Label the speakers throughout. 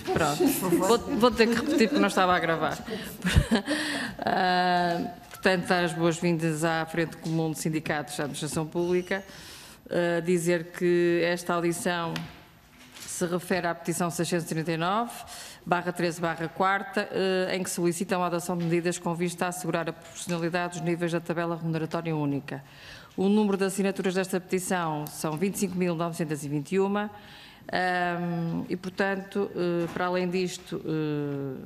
Speaker 1: Pronto, vou ter que repetir porque não estava a gravar. Portanto, dar as boas-vindas à Frente Comum de Sindicatos da Administração Pública, dizer que esta audição se refere à petição 639/13/4, em que solicitam a adoção de medidas com vista a assegurar a proporcionalidade dos níveis da tabela remuneratória única. O número de assinaturas desta petição são 25.921 e, portanto, para além disto,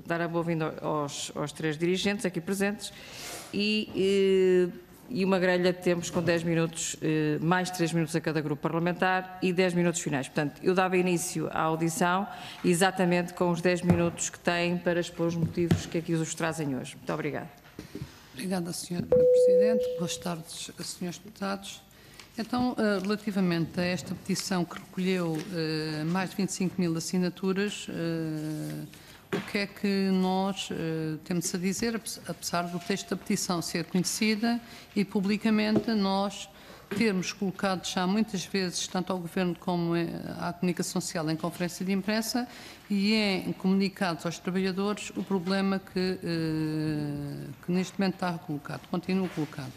Speaker 1: dar a boa-vinda aos três dirigentes aqui presentes e uma grelha de tempos com 10 minutos, mais 3 minutos a cada grupo parlamentar e 10 minutos finais. Portanto, eu dava início à audição exatamente com os 10 minutos que têm para expor os motivos que aqui os trazem hoje. Muito obrigada.
Speaker 2: Obrigada, Sra. Presidente. Boas tardes, Srs. Deputados. Então, relativamente a esta petição que recolheu mais de 25.000 assinaturas, o que é que nós temos a dizer, apesar do texto da petição ser conhecida e publicamente nós termos colocado já muitas vezes, tanto ao Governo como à Comunicação Social, em conferência de imprensa e em comunicados aos trabalhadores, o problema que neste momento está colocado, continua colocado,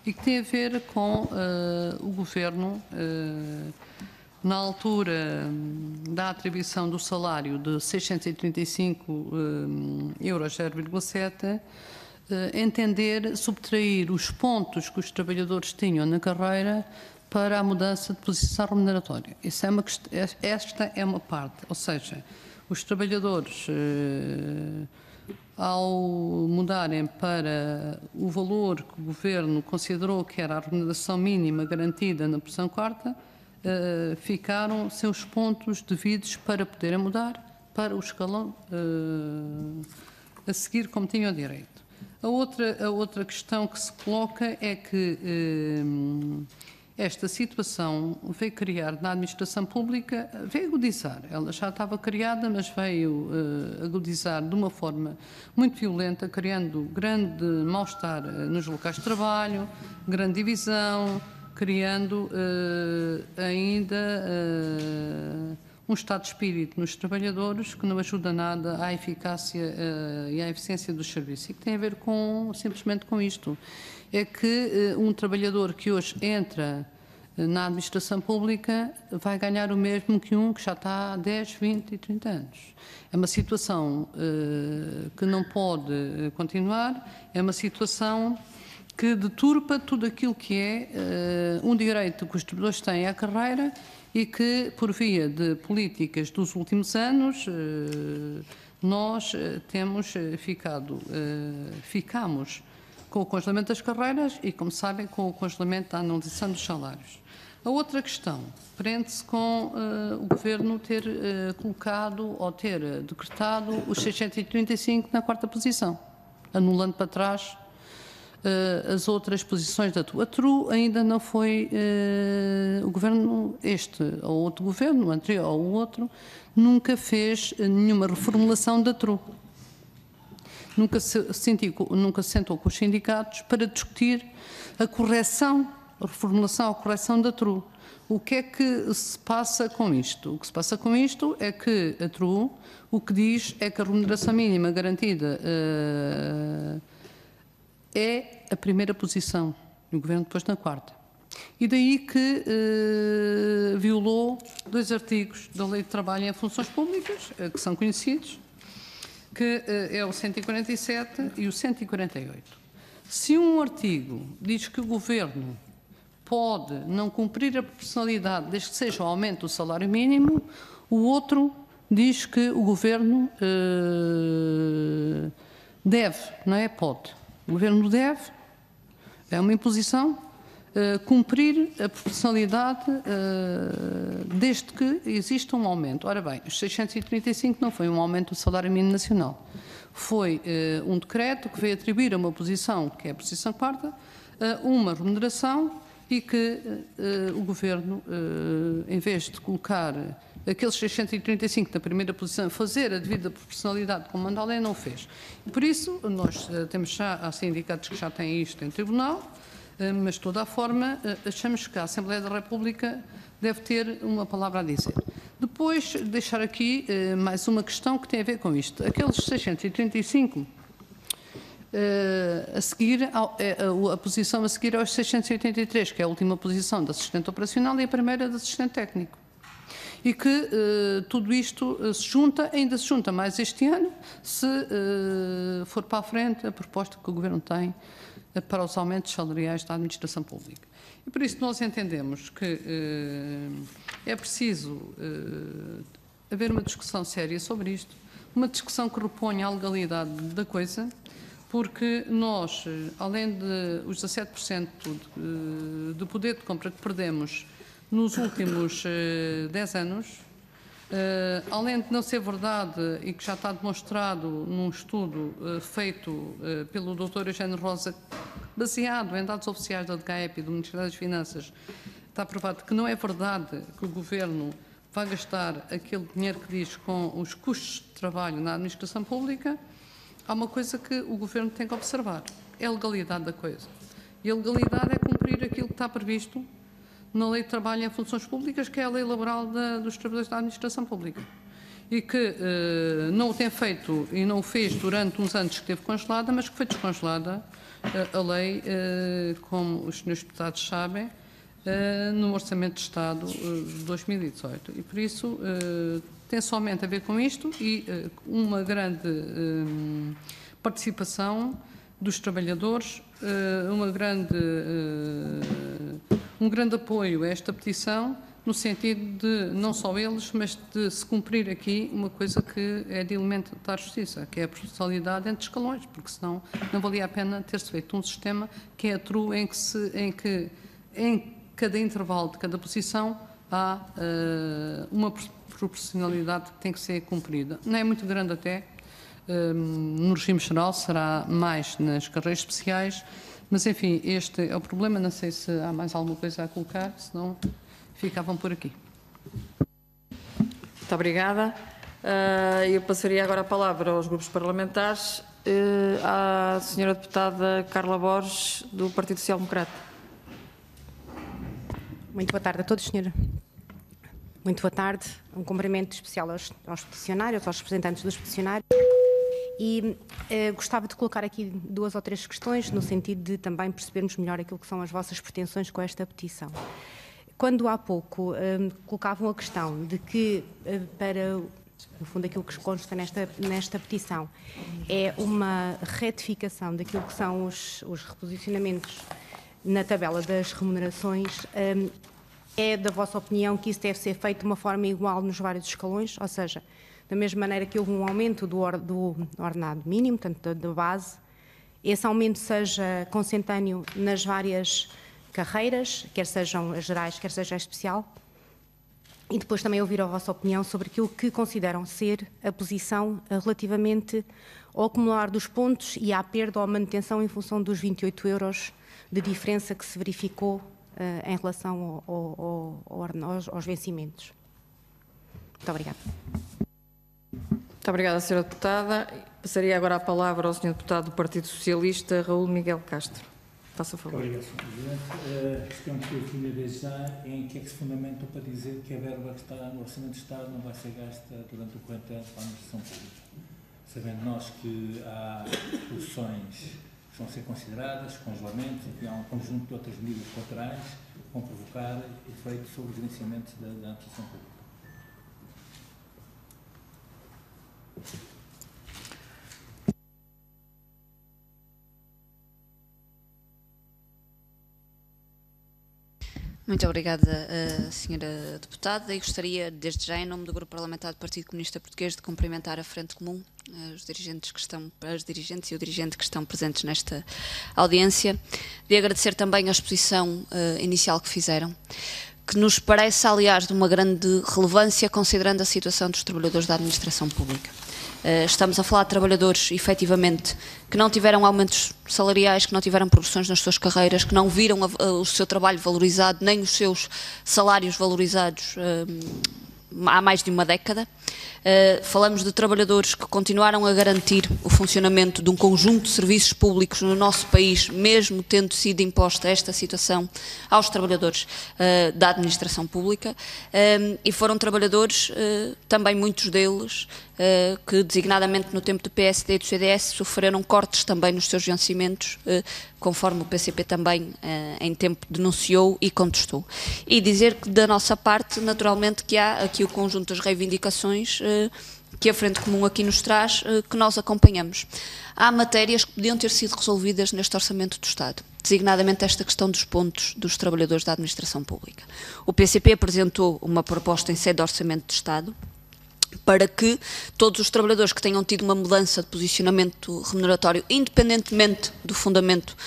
Speaker 2: e que tem a ver com o Governo, na altura da atribuição do salário de 635 euros, 0,7, entender subtrair os pontos que os trabalhadores tinham na carreira para a mudança de posição remuneratória. Esta é uma parte, ou seja, os trabalhadores, ao mudarem para o valor que o Governo considerou que era a remuneração mínima garantida na posição quarta, ficaram sem os pontos devidos para poderem mudar para o escalão a seguir como tinham direito. A outra questão que se coloca é que esta situação veio criar na administração pública, veio agudizar, ela já estava criada, mas veio agudizar de uma forma muito violenta, criando grande mal-estar nos locais de trabalho, grande divisão, criando ainda um estado de espírito nos trabalhadores que não ajuda nada à eficácia e à eficiência dos serviços. E que tem a ver simplesmente com isto. É que um trabalhador que hoje entra na administração pública vai ganhar o mesmo que um que já está há 10, 20 e 30 anos. É uma situação que não pode continuar, é uma situação que deturpa tudo aquilo que é um direito que os trabalhadores têm à carreira e que, por via de políticas dos últimos anos, nós ficamos com o congelamento das carreiras e, como sabem, com o congelamento da anualização dos salários. A outra questão prende-se com o Governo ter colocado ou ter decretado os 635 na quarta posição, anulando para trás as outras posições da TRU. A TRU ainda não foi, o Governo ou outro Governo, anterior ao outro, nunca fez nenhuma reformulação da TRU. Nunca se sentou com os sindicatos para discutir a reformulação ou correção da TRU. O que é que se passa com isto? O que se passa com isto é que a TRU, o que diz é que a remuneração mínima garantida é a primeira posição, e o Governo depois na quarta. E daí que violou 2 artigos da Lei de Trabalho em Funções Públicas, que são conhecidos, que é o 147 e o 148. Se um artigo diz que o Governo pode não cumprir a proporcionalidade desde que seja o aumento do salário mínimo, o outro diz que o Governo deve, não é? Pode. O Governo deve, é uma imposição, cumprir a proporcionalidade desde que exista um aumento. Ora bem, os 635 não foi um aumento do salário mínimo nacional. Foi um decreto que veio atribuir a uma posição, que é a posição quarta, uma remuneração e que o Governo, em vez de colocar aqueles 635 na primeira posição, fazer a devida proporcionalidade como manda a lei, não fez. E por isso, nós temos há sindicatos que já têm isto em tribunal, mas de toda a forma achamos que a Assembleia da República deve ter uma palavra a dizer. Depois, deixar aqui mais uma questão que tem a ver com isto. Aqueles 635, a seguir, a posição a seguir aos 683, que é a última posição de assistente operacional e a primeira de assistente técnico. E que tudo isto ainda se junta mais este ano, se for para a frente a proposta que o Governo tem para os aumentos salariais da administração pública. E por isso nós entendemos que é preciso haver uma discussão séria sobre isto, uma discussão que reponha a legalidade da coisa, porque nós, além de os 17% de poder de compra que perdemos nos últimos 10 anos, além de não ser verdade e que já está demonstrado num estudo feito pelo Dr. Eugênio Rosa, baseado em dados oficiais da DGAEP e do Ministério das Finanças, está provado que não é verdade que o Governo vai gastar aquele dinheiro que diz com os custos de trabalho na administração pública. Há uma coisa que o Governo tem que observar, é a legalidade da coisa. E a legalidade é cumprir aquilo que está previsto na Lei de Trabalho em Funções Públicas, que é a lei laboral dos trabalhadores da administração pública. E que não o tem feito e não o fez durante uns anos que esteve congelada, mas que foi descongelada a lei, como os senhores deputados sabem, no Orçamento de Estado de 2018. E por isso tem somente a ver com isto e uma grande participação dos trabalhadores, um grande apoio a esta petição, no sentido de, não só eles, mas de se cumprir aqui uma coisa que é de elementar justiça, que é a proporcionalidade entre escalões, porque senão não valia a pena ter-se feito um sistema que é true, em que em cada intervalo de cada posição há uma proporcionalidade que tem que ser cumprida. Não é muito grande até, no regime geral será mais nas carreiras especiais, mas enfim, este é o problema. Não sei se há mais alguma coisa a colocar, senão ficavam por aqui.
Speaker 1: Muito obrigada. Eu passaria agora a palavra aos grupos parlamentares, à senhora deputada Carla Borges, do Partido Social Democrata.
Speaker 3: Muito boa tarde a todos, senhora. Muito boa tarde. Um cumprimento especial aos peticionários, aos representantes dos peticionários. E gostava de colocar aqui 2 ou 3 questões, no sentido de também percebermos melhor aquilo que são as vossas pretensões com esta petição. Quando há pouco colocavam a questão de que, no fundo, aquilo que consta nesta petição é uma retificação daquilo que são os reposicionamentos na tabela das remunerações, é da vossa opinião que isso deve ser feito de uma forma igual nos vários escalões, ou seja, da mesma maneira que houve um aumento do ordenado mínimo, portanto da base, esse aumento seja consentâneo nas várias carreiras, quer sejam as gerais, quer seja a especial, e depois também ouvir a vossa opinião sobre aquilo que consideram ser a posição relativamente ao acumular dos pontos e à perda ou à manutenção em função dos 28 euros de diferença que se verificou em relação aos vencimentos. Muito obrigada.
Speaker 1: Muito obrigada, senhora deputada. Passaria agora a palavra ao senhor deputado do Partido Socialista, Raul Miguel Castro. Faça favor.
Speaker 4: Obrigado, Sr. Presidente. A questão que eu queria desde já é em que é que se fundamenta para dizer que a verba que está no Orçamento de Estado não vai ser gasta durante o corrente ano para a administração pública. Sabendo nós que há soluções que vão ser consideradas, congelamentos, e há um conjunto de outras medidas colaterais que vão provocar efeitos sobre o gerenciamento da administração pública.
Speaker 5: Muito obrigada, senhora deputada, e gostaria, desde já, em nome do Grupo Parlamentar do Partido Comunista Português, de cumprimentar a Frente Comum, as dirigentes e o dirigente que estão presentes nesta audiência, de agradecer também a exposição inicial que fizeram, que nos parece, aliás, de uma grande relevância, considerando a situação dos trabalhadores da administração pública. Estamos a falar de trabalhadores, efetivamente, que não tiveram aumentos salariais, que não tiveram progressões nas suas carreiras, que não viram o seu trabalho valorizado, nem os seus salários valorizados há mais de uma década. Falamos de trabalhadores que continuaram a garantir o funcionamento de um conjunto de serviços públicos no nosso país, mesmo tendo sido imposta esta situação aos trabalhadores da administração pública, e foram trabalhadores, também muitos deles, que designadamente no tempo do PSD e do CDS sofreram cortes também nos seus vencimentos, conforme o PCP também em tempo denunciou e contestou. E dizer que da nossa parte, naturalmente, que há aqui o conjunto das reivindicações que a Frente Comum aqui nos traz, que nós acompanhamos. Há matérias que podiam ter sido resolvidas neste Orçamento do Estado, designadamente esta questão dos pontos dos trabalhadores da administração pública. O PCP apresentou uma proposta em sede de Orçamento de Estado para que todos os trabalhadores que tenham tido uma mudança de posicionamento remuneratório, independentemente do fundamento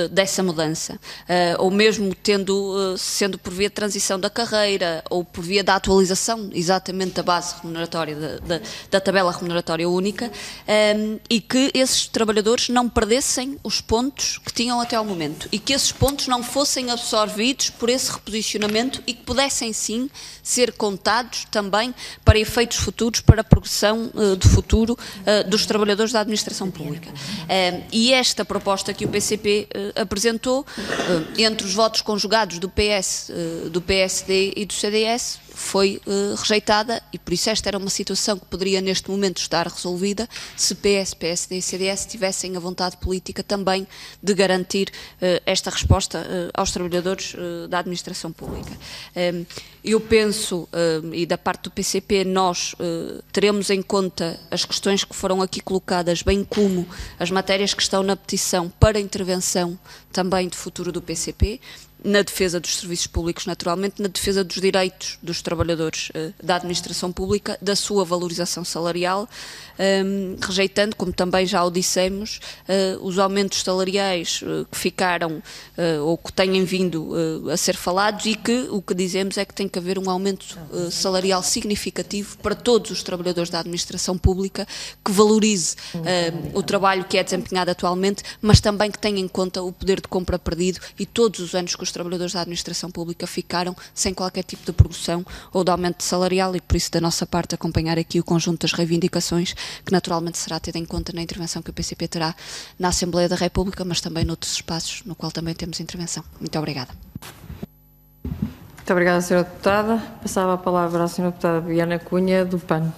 Speaker 5: dessa mudança, ou mesmo sendo por via de transição da carreira, ou por via da atualização exatamente da base remuneratória, da tabela remuneratória única, e que esses trabalhadores não perdessem os pontos que tinham até ao momento, e que esses pontos não fossem absorvidos por esse reposicionamento e que pudessem sim ser contados também para efeitos futuros, para a progressão de futuro dos trabalhadores da administração pública. E esta proposta que o PCP apresentou, entre os votos conjugados do PS, do PSD e do CDS, foi rejeitada, e por isso esta era uma situação que poderia neste momento estar resolvida se PS, PSD e CDS tivessem a vontade política também de garantir esta resposta aos trabalhadores da administração pública. Eu penso, e da parte do PCP, nós teremos em conta as questões que foram aqui colocadas, bem como as matérias que estão na petição para intervenção também de futuro do PCP, na defesa dos serviços públicos, naturalmente, na defesa dos direitos dos trabalhadores da administração pública, da sua valorização salarial, rejeitando, como também já o dissemos, os aumentos salariais que ficaram ou que têm vindo a ser falados, e que o que dizemos é que tem que haver um aumento salarial significativo para todos os trabalhadores da administração pública, que valorize o trabalho que é desempenhado atualmente, mas também que tenha em conta o poder de compra perdido e todos os anos que os trabalhadores da administração pública ficaram sem qualquer tipo de progressão ou de aumento salarial, e por isso da nossa parte acompanhar aqui o conjunto das reivindicações, que naturalmente será tida em conta na intervenção que o PCP terá na Assembleia da República, mas também noutros espaços no qual também temos intervenção. Muito obrigada.
Speaker 1: Muito obrigada, Sra. Deputada. Passava a palavra à Sra. Deputada Viana Cunha, do PAN.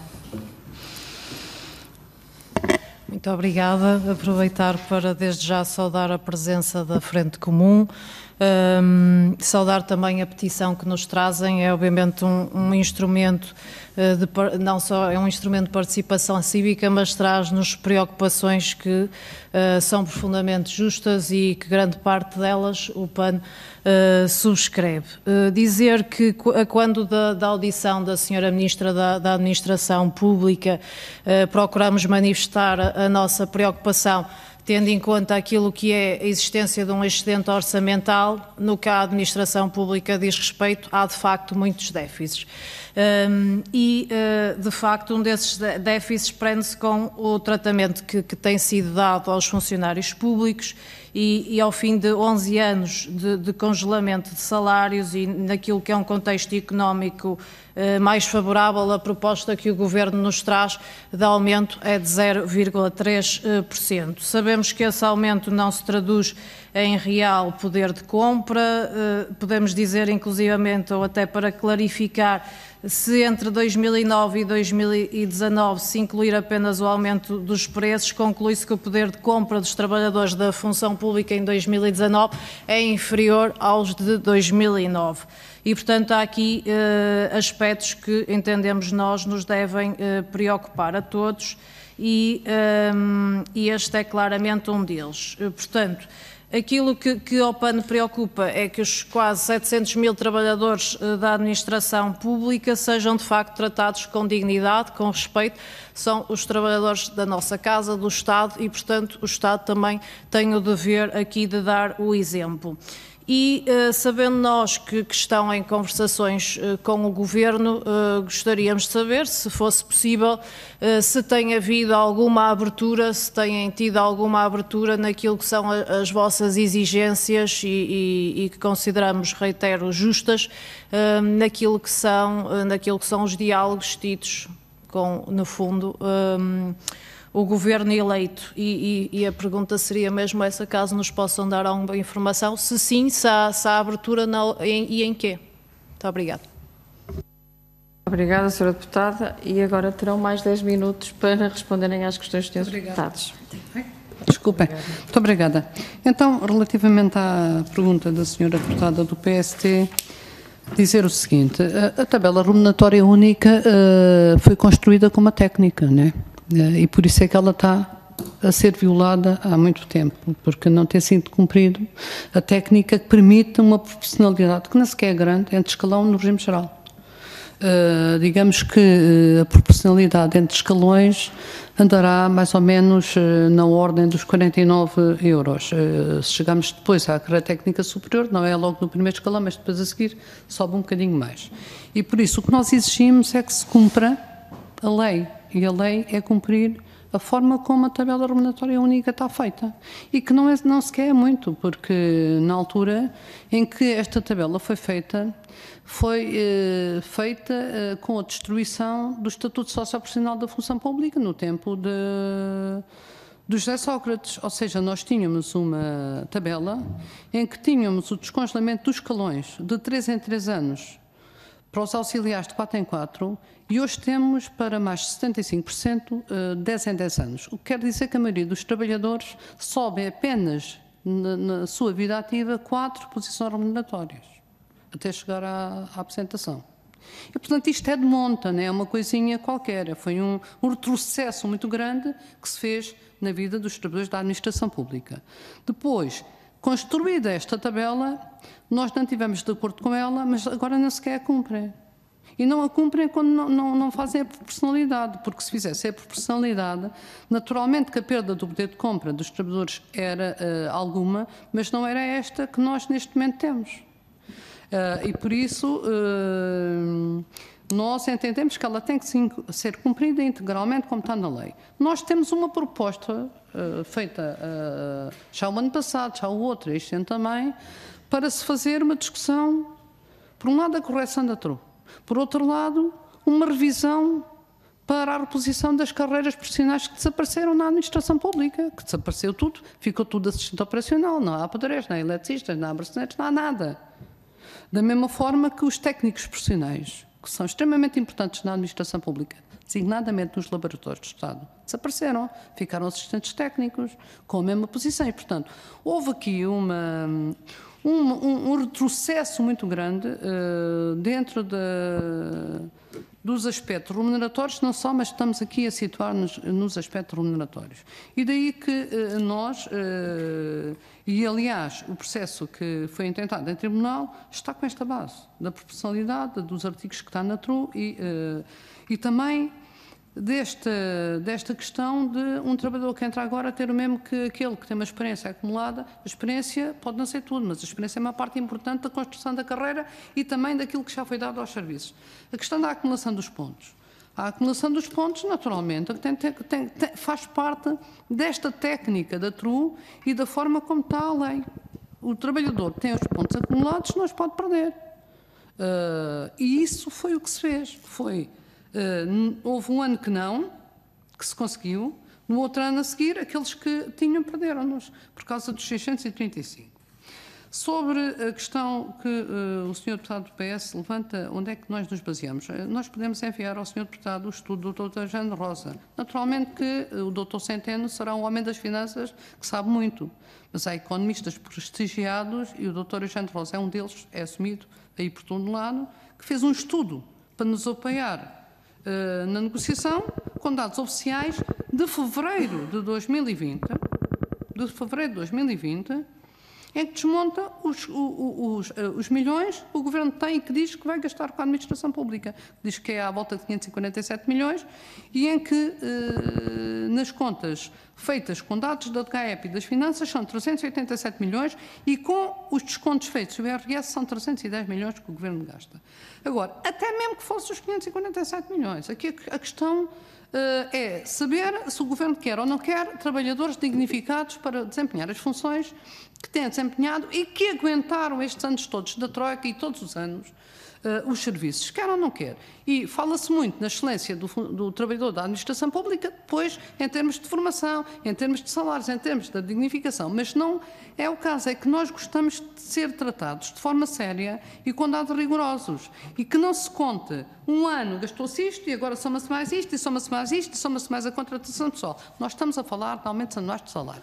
Speaker 6: Muito obrigada. Aproveitar para desde já saudar a presença da Frente Comum, saudar também a petição que nos trazem. É obviamente um instrumento, não só é um instrumento de participação cívica, mas traz-nos preocupações que são profundamente justas e que grande parte delas o PAN subscreve. Dizer que quando da audição da Sra. Ministra da Administração Pública procuramos manifestar a nossa preocupação, tendo em conta aquilo que é a existência de um excedente orçamental, no que a administração pública diz respeito, há de facto muitos déficits. De facto, um desses déficits prende-se com o tratamento que tem sido dado aos funcionários públicos e ao fim de 11 anos de congelamento de salários e naquilo que é um contexto económico mais favorável, a proposta que o Governo nos traz de aumento é de 0,3%. Sabemos que esse aumento não se traduz em real poder de compra, podemos dizer inclusivamente, ou até para clarificar, se entre 2009 e 2019 se incluir apenas o aumento dos preços, conclui-se que o poder de compra dos trabalhadores da função pública em 2019 é inferior aos de 2009. E, portanto, há aqui aspectos que entendemos nós nos devem preocupar a todos e este é claramente um deles. Portanto, aquilo que ao PAN preocupa é que os quase 700 mil trabalhadores da administração pública sejam de facto tratados com dignidade, com respeito. São os trabalhadores da nossa casa, do Estado, e portanto o Estado também tem o dever aqui de dar o exemplo. E, sabendo nós que estão em conversações com o Governo, gostaríamos de saber, se fosse possível, se tem havido alguma abertura, se têm tido alguma abertura naquilo que são as vossas exigências e que consideramos, reitero, justas, naquilo que são os diálogos tidos com, no fundo, o Governo eleito. E a pergunta seria mesmo essa, caso nos possam dar alguma informação, se sim, se há abertura e em quê. Muito obrigada.
Speaker 1: Obrigada, Sra. Deputada. E agora terão mais 10 minutos para responderem às questões dos Srs. Deputados.
Speaker 2: Desculpem. Muito obrigada. Então, relativamente à pergunta da Sra. Deputada do PST, dizer o seguinte: a tabela remuneratória única foi construída com uma técnica, não é? E por isso é que ela está a ser violada há muito tempo, porque não tem sido cumprido a técnica que permite uma proporcionalidade que nem sequer é grande entre escalão no regime geral. Digamos que a proporcionalidade entre escalões andará mais ou menos na ordem dos 49 euros. Se chegarmos depois à carreira técnica superior, não é logo no primeiro escalão, mas depois a seguir sobe um bocadinho mais. E por isso o que nós exigimos é que se cumpra a lei. E a lei é cumprir a forma como a tabela remuneratória única está feita. E que não se quer muito, porque na altura em que esta tabela foi feita com a destruição do Estatuto Socioprofissional da Função Pública no tempo do José Sócrates. Ou seja, nós tínhamos uma tabela em que tínhamos o descongelamento dos escalões de 3 em 3 anos para os auxiliares de 4 em 4, e hoje temos para mais de 75% 10 em 10 anos. O que quer dizer que a maioria dos trabalhadores sobe apenas na sua vida ativa 4 posições remuneratórias, até chegar à aposentação. E, portanto, isto é de monta, não é uma coisinha qualquer. Foi um retrocesso muito grande que se fez na vida dos trabalhadores da administração pública. Depois, construída esta tabela, nós não estivemos de acordo com ela, mas agora não sequer a cumprem. E não a cumprem quando não fazem a proporcionalidade, porque se fizessem a proporcionalidade, naturalmente que a perda do poder de compra dos trabalhadores era alguma, mas não era esta que nós neste momento temos. E por isso nós entendemos que ela tem que ser cumprida integralmente como está na lei. Nós temos uma proposta feita já o ano passado, já o outro, este ano também, para se fazer uma discussão, por um lado a correção da TRU, por outro lado uma revisão para a reposição das carreiras profissionais que desapareceram na administração pública, que desapareceu tudo, ficou tudo assistente operacional, não há padrões, não há eletricistas, não há braçanetes, não há nada. Da mesma forma que os técnicos profissionais, que são extremamente importantes na administração pública, designadamente nos laboratórios de Estado, desapareceram, ficaram assistentes técnicos com a mesma posição e, portanto, houve aqui um retrocesso muito grande dentro dos aspectos remuneratórios, não só, mas estamos aqui a situar-nos nos aspectos remuneratórios. E daí que nós, e aliás o processo que foi intentado em tribunal, está com esta base, da proporcionalidade dos artigos que está na TRU e também desta questão de um trabalhador que entra agora ter o mesmo que aquele que tem uma experiência acumulada. A experiência pode não ser tudo, mas a experiência é uma parte importante da construção da carreira e também daquilo que já foi dado aos serviços. A questão da acumulação dos pontos. A acumulação dos pontos, naturalmente, faz parte desta técnica da TRU e da forma como está a lei. O trabalhador tem os pontos acumulados, não os pode perder. E isso foi o que se fez. Houve um ano que se conseguiu, no outro ano a seguir, aqueles que tinham perderam-nos, por causa dos 635. Sobre a questão que o Sr. Deputado do PS levanta, onde é que nós nos baseamos? Nós podemos enviar ao Sr. Deputado o estudo do Dr. Jane Rosa. Naturalmente que o Dr. Centeno será um homem das finanças que sabe muito, mas há economistas prestigiados e o Dr. Jane Rosa é um deles, é assumido aí por todo lado, que fez um estudo para nos apoiar na negociação, com dados oficiais de fevereiro de 2020, em que desmonta os milhões que o Governo tem e que diz que vai gastar com a administração pública. Diz que é à volta de 547 milhões e em que, nas contas feitas com dados da DGAEP e das finanças, são 387 milhões e com os descontos feitos do IRS são 310 milhões que o Governo gasta. Agora, até mesmo que fossem os 547 milhões, aqui a questão é saber se o Governo quer ou não quer trabalhadores dignificados para desempenhar as funções que têm desempenhado e que aguentaram estes anos todos da Troika e todos os anos os serviços, quer ou não quer. E fala-se muito na excelência do trabalhador da administração pública, depois em termos de formação, em termos de salários, em termos de dignificação, mas não é o caso, é que nós gostamos de ser tratados de forma séria e com dados rigorosos e que não se conte um ano gastou-se isto e agora soma-se mais isto e soma-se mais isto e soma-se mais a contratação pessoal. Nós estamos a falar de aumentos anuais de salário.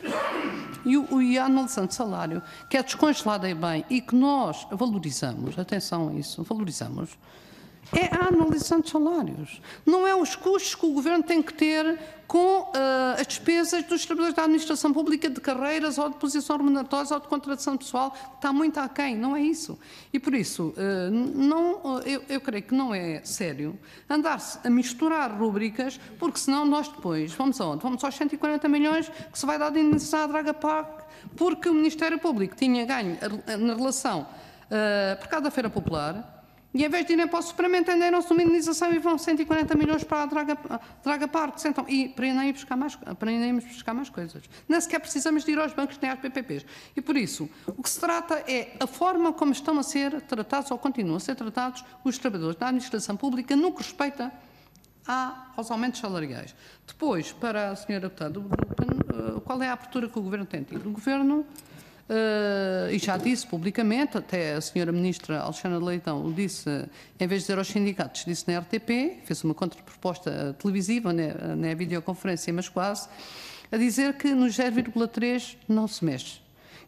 Speaker 2: E a analisação de salário, que é descongelada e bem e que nós valorizamos, atenção a isso, valorizamos, é a analisação de salários. Não é os custos que o Governo tem que ter com as despesas dos trabalhadores da administração pública de carreiras ou de posição remuneratória ou de contratação pessoal, que está muito aquém, não é isso. E por isso, eu creio que não é sério andar-se a misturar rúbricas, porque senão nós depois, vamos aonde? Vamos aos 140 milhões que se vai dar de indenização à Draga Park, porque o Ministério Público tinha ganho na relação por causa da Feira Popular, e em vez de irem para o Supremo, entenderam-se uma indenização e vão 140 milhões para a Draga Park. Então, e para irem buscar mais coisas. Nem sequer precisamos de ir aos bancos nem às PPPs. E por isso, o que se trata é a forma como estão a ser tratados ou continuam a ser tratados os trabalhadores da administração pública no que respeita aos aumentos salariais. Depois, para a senhora deputada, qual é a abertura que o Governo tem tido? O Governo... e já disse publicamente, até a senhora Ministra Alexandra Leitão o disse, em vez de dizer aos sindicatos, disse na RTP, fez uma contraproposta televisiva, não é videoconferência, mas quase, a dizer que nos 0,3 não se mexe.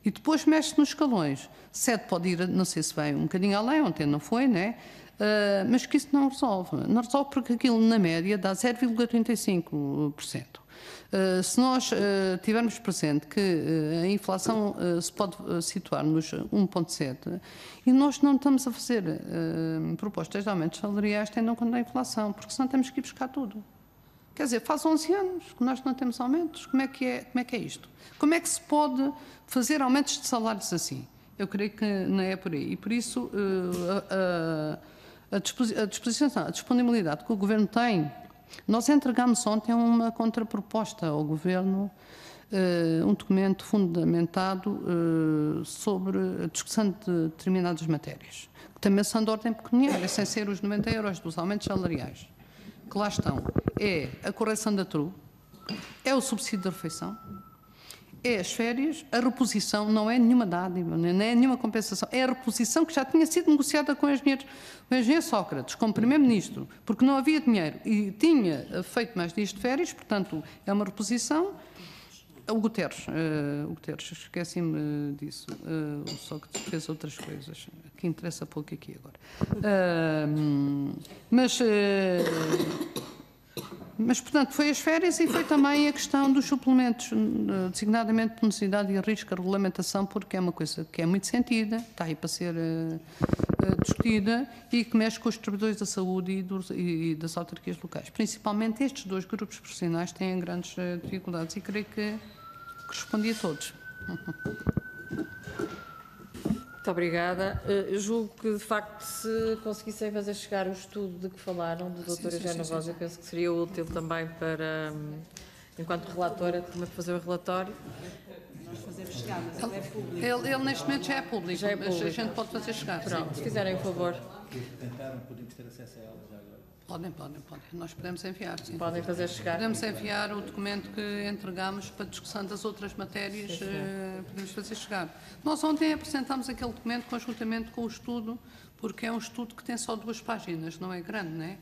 Speaker 2: E depois mexe nos escalões. 7 pode ir, não sei se vai um bocadinho além, ontem não foi, né? Mas que isso não resolve. Não resolve porque aquilo, na média, dá 0,35%. Se nós tivermos presente que a inflação se pode situar nos 1,7% e nós não estamos a fazer propostas de aumentos salariais tendo em conta a inflação, porque senão temos que ir buscar tudo. Quer dizer, faz 11 anos que nós não temos aumentos. Como é que é isto? Como é que se pode fazer aumentos de salários assim? Eu creio que não é por aí. E por isso a disponibilidade que o Governo tem. Nós entregamos ontem uma contraproposta ao Governo, um documento fundamentado sobre a discussão de determinadas matérias, que também são de ordem pecuniária, sem ser os 90 euros dos aumentos salariais, que lá estão. É a correção da TRU, é o subsídio de refeição, é as férias, a reposição, não é nenhuma dádiva, não é nenhuma compensação, é a reposição que já tinha sido negociada com o engenheiro Sócrates, como Primeiro-Ministro, porque não havia dinheiro e tinha feito mais dias de férias, portanto, é uma reposição. O Guterres, esqueci-me disso, o Sócrates fez outras coisas, que interessa pouco aqui agora. Mas, portanto, foi as férias e foi também a questão dos suplementos, designadamente por necessidade e risco, a regulamentação, porque é uma coisa que é muito sentida, está aí para ser discutida e que mexe com os trabalhadores da saúde e das autarquias locais. Principalmente estes dois grupos profissionais têm grandes dificuldades e creio que respondi a todos.
Speaker 1: Muito obrigada. Julgo que, de facto, se conseguissem fazer chegar o estudo de que falaram, do Dr. Eugénio Rosa, eu penso que seria útil também para, enquanto relatora, também fazer o relatório.
Speaker 7: Nós fazemos chegar, mas ele é público.
Speaker 2: Ele neste momento já é público,
Speaker 1: Já é público.
Speaker 2: mas a gente pode fazer chegar.
Speaker 1: Pronto, se fizerem o favor.
Speaker 4: Tentaram, podemos ter acesso a ela já agora.
Speaker 2: Podem. Nós podemos enviar, sim.
Speaker 1: Podem fazer chegar.
Speaker 2: Podemos enviar o documento que entregamos para discussão das outras matérias, podemos fazer chegar. Nós ontem apresentámos aquele documento conjuntamente com o estudo, porque é um estudo que tem só 2 páginas, não é grande, não é?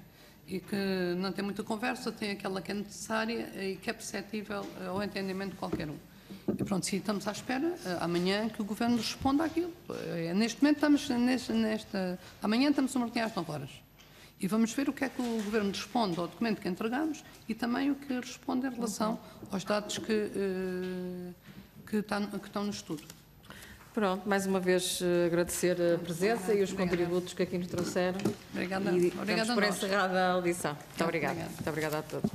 Speaker 2: E que não tem muita conversa, tem aquela que é necessária e que é perceptível ao entendimento de qualquer um. E pronto, sim, estamos à espera, amanhã, que o Governo responda àquilo. Neste momento estamos amanhã estamos a marcar às 9 horas. E vamos ver o que é que o Governo responde ao documento que entregamos e também o que responde em relação aos dados que estão no estudo.
Speaker 1: Pronto, mais uma vez agradecer a presença e os contributos que aqui nos trouxeram.
Speaker 2: Obrigada.
Speaker 1: E
Speaker 2: Obrigada
Speaker 1: damos por
Speaker 2: a nós.
Speaker 1: encerrada a audição. Muito
Speaker 2: Obrigada.
Speaker 1: obrigada. Muito obrigada a todos.